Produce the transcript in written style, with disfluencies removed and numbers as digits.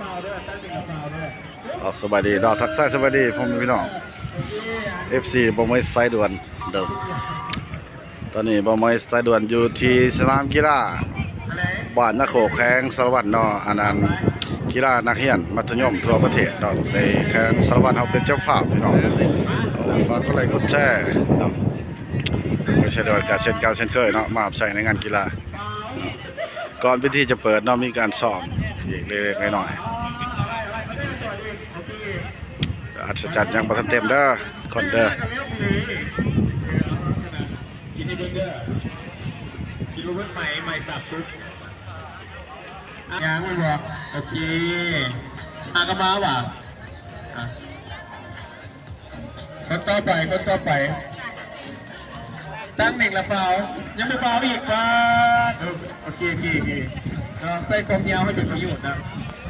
สวัสดีทักทายสวัสดีพ่อแม่พี่น้อง FC บอมไม้สายด่วนเดิมตอนนี้บอมไม้สายด่วนอยู่ที่สนามกีฬาบ้านนาโคแข้งสารวัตรเนาะอันนั้นกีฬานักเรียนมัธยมทั่วประเทศเนาะใส่แข้งสารวัตรเฮาเป็นเจ้าภาพพี่น้องฝากกดไลค์กดแชร์เนาะไม่ใช่ด้วยการเช่นเก่าเช่นเคยเนาะมาใช้ในงานกีฬาก่อนพิธีจะเปิดเนาะมีการซ้อมอีกเล็กๆน้อยๆอัศจรรย์ยังบ่ทันเต็มเด้อคนเด้อกินในเบิ้งเด้อกินรูปใหม่สับปุ๊บยังไม่บอกโอเคกระมาว่ะคนต่อไปตั้งหนึ่งละฟาวยังไม่ฟาวอีกครับโอเคใส่กลมยาวให้เป็นประโยชน์นะ